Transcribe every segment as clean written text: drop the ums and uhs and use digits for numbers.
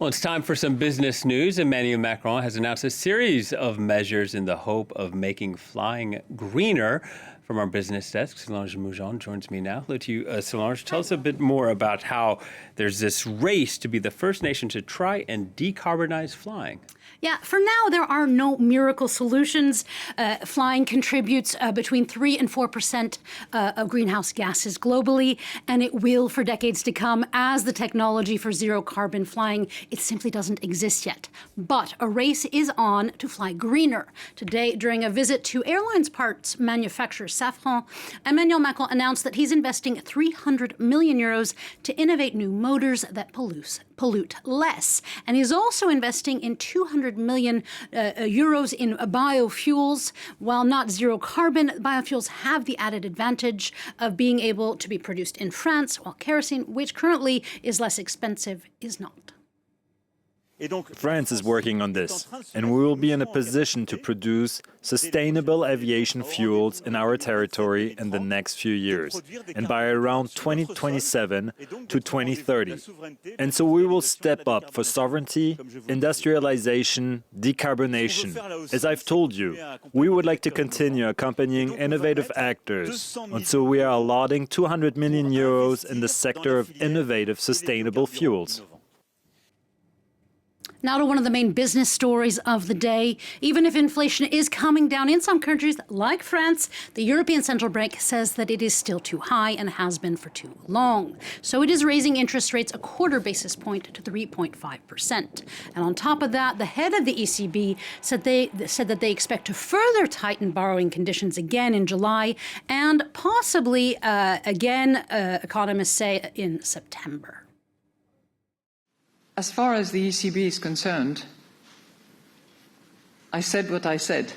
Well, it's time for some business news. Emmanuel Macron has announced a series of measures in the hope of making flying greener. From our business desk, Solange Moujon joins me now. Hello to you, Solange. Tell us a bit more about how there's this race to be the first nation to try and decarbonize flying. Yeah, for now, there are no miracle solutions. Flying contributes between 3 and 4% of greenhouse gases globally, and it will for decades to come as the technology for zero carbon flying, it simply doesn't exist yet. But a race is on to fly greener. Today, during a visit to airlines parts manufacturer Safran, Emmanuel Macron announced that he's investing 300 million euros to innovate new motors that pollute less. And he's also investing in 200 million euros in biofuels. While not zero carbon, biofuels have the added advantage of being able to be produced in France, while kerosene, which currently is less expensive, is not. France is working on this, and we will be in a position to produce sustainable aviation fuels in our territory in the next few years, and by around 2027 to 2030. And so we will step up for sovereignty, industrialization, decarbonation. As I've told you, we would like to continue accompanying innovative actors, and so we are allotting 200 million euros in the sector of innovative sustainable fuels. Now to one of the main business stories of the day. Even if inflation is coming down in some countries like France, the European Central Bank says that it is still too high and has been for too long. So it is raising interest rates a quarter basis point to 3.5%. And on top of that, the head of the ECB said that they expect to further tighten borrowing conditions again in July and possibly again, economists say, in September. As far as the ECB is concerned, I said what I said.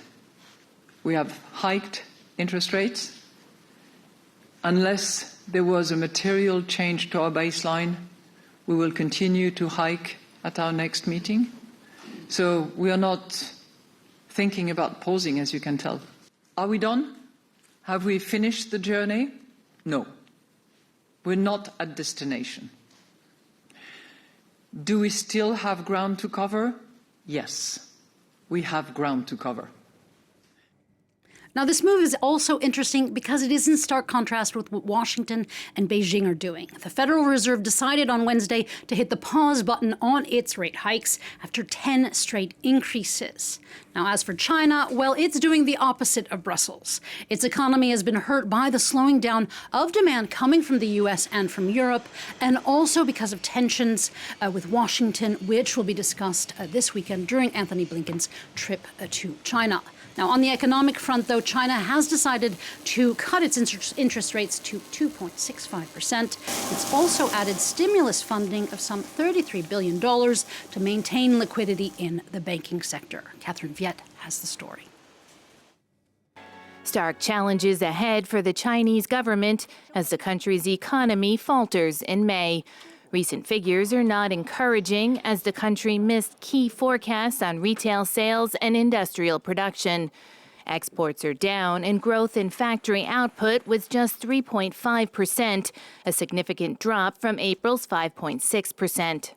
We have hiked interest rates. Unless there was a material change to our baseline, we will continue to hike at our next meeting. So we are not thinking about pausing, as you can tell. Are we done? Have we finished the journey? No. We're not at destination. Do we still have ground to cover? Yes, we have ground to cover. Now, this move is also interesting because it is in stark contrast with what Washington and Beijing are doing. The Federal Reserve decided on Wednesday to hit the pause button on its rate hikes after 10 straight increases. Now, as for China, well, it's doing the opposite of Brussels. Its economy has been hurt by the slowing down of demand coming from the U.S. and from Europe, and also because of tensions with Washington, which will be discussed this weekend during Anthony Blinken's trip to China. Now, on the economic front, though, China has decided to cut its interest rates to 2.65%. It's also added stimulus funding of some $33 billion to maintain liquidity in the banking sector. Catherine Viet has the story. Stark challenges ahead for the Chinese government as the country's economy falters in May. Recent figures are not encouraging as the country missed key forecasts on retail sales and industrial production. Exports are down and growth in factory output was just 3.5%, a significant drop from April's 5.6%.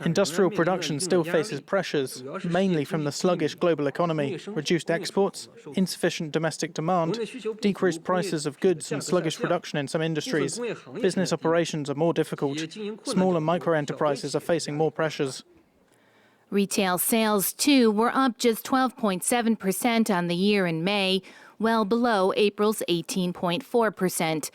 Industrial production still faces pressures, mainly from the sluggish global economy, reduced exports, insufficient domestic demand, decreased prices of goods and sluggish production in some industries. Business operations are more difficult. Small and micro-enterprises are facing more pressures. Retail sales, too, were up just 12.7% on the year in May, well below April's 18.4%.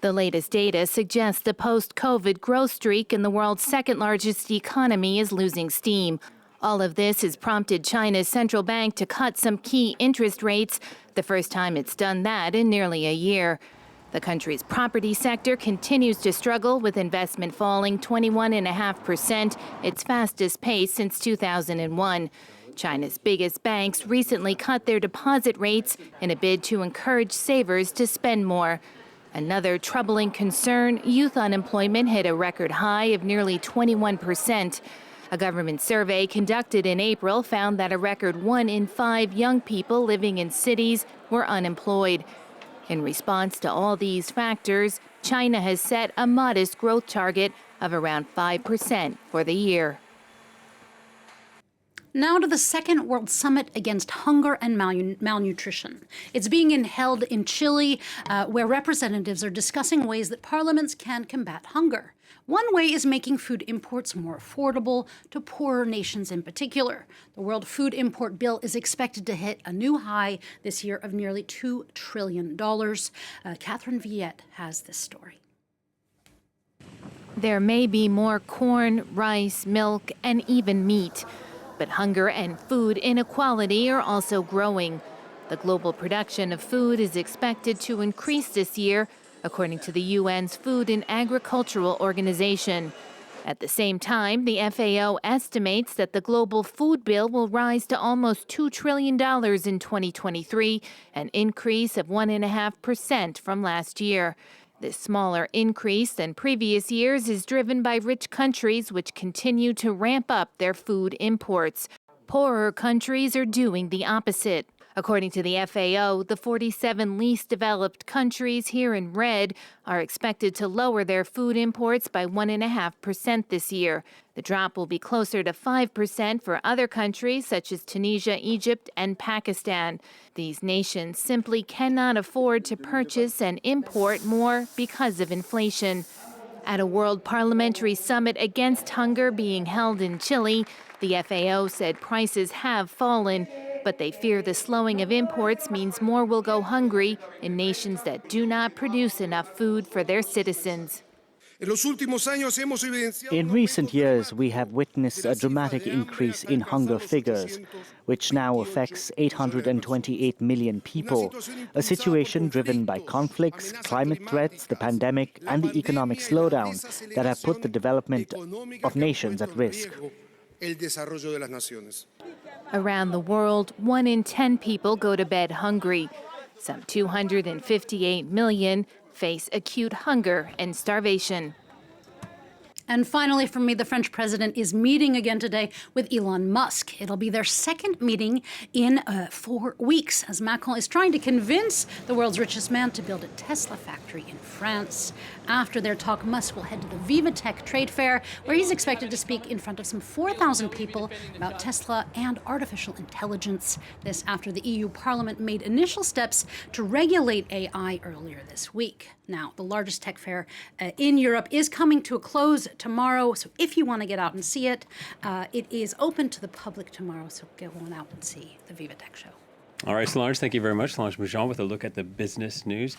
The latest data suggests the post-COVID growth streak in the world's second-largest economy is losing steam. All of this has prompted China's central bank to cut some key interest rates, the first time it's done that in nearly a year. The country's property sector continues to struggle, with investment falling 21.5%, its fastest pace since 2001. China's biggest banks recently cut their deposit rates in a bid to encourage savers to spend more. Another troubling concern, youth unemployment hit a record high of nearly 21%. A government survey conducted in April found that a record 1 in 5 young people living in cities were unemployed. In response to all these factors, China has set a modest growth target of around 5% for the year. Now to the Second World Summit Against Hunger and Malnutrition. It's being held in Chile, where representatives are discussing ways that parliaments can combat hunger. One way is making food imports more affordable to poorer nations in particular. The World Food Import Bill is expected to hit a new high this year of nearly $2 trillion. Catherine Viette has this story. There may be more corn, rice, milk, and even meat. But hunger and food inequality are also growing. The global production of food is expected to increase this year, according to the UN's Food and Agricultural Organization. At the same time, the FAO estimates that the global food bill will rise to almost $2 trillion in 2023, an increase of 1.5% from last year. This smaller increase than previous years is driven by rich countries which continue to ramp up their food imports. Poorer countries are doing the opposite. According to the FAO, the 47 least developed countries here in red are expected to lower their food imports by 1.5% this year. The drop will be closer to 5% for other countries such as Tunisia, Egypt, and Pakistan. These nations simply cannot afford to purchase and import more because of inflation. At a World Parliamentary Summit against hunger being held in Chile, the FAO said prices have fallen, but they fear the slowing of imports means more will go hungry in nations that do not produce enough food for their citizens. In recent years, we have witnessed a dramatic increase in hunger figures, which now affects 828 million people, a situation driven by conflicts, climate threats, the pandemic, and the economic slowdown that have put the development of nations at risk. Around the world, 1 in 10 people go to bed hungry. Some 258 million face acute hunger and starvation. And finally, for me, the French president is meeting again today with Elon Musk. It'll be their second meeting in 4 weeks, as Macron is trying to convince the world's richest man to build a Tesla factory in France. After their talk, Musk will head to the VivaTech trade fair, where he's expected to speak in front of some 4,000 people about Tesla and artificial intelligence. This after the EU Parliament made initial steps to regulate AI earlier this week. Now, the largest tech fair in Europe is coming to a close tomorrow, so if you want to get out and see it, it is open to the public tomorrow, so go on out and see the VivaTech show. All right, Solange, thank you very much. Solange Moujon with a look at the business news.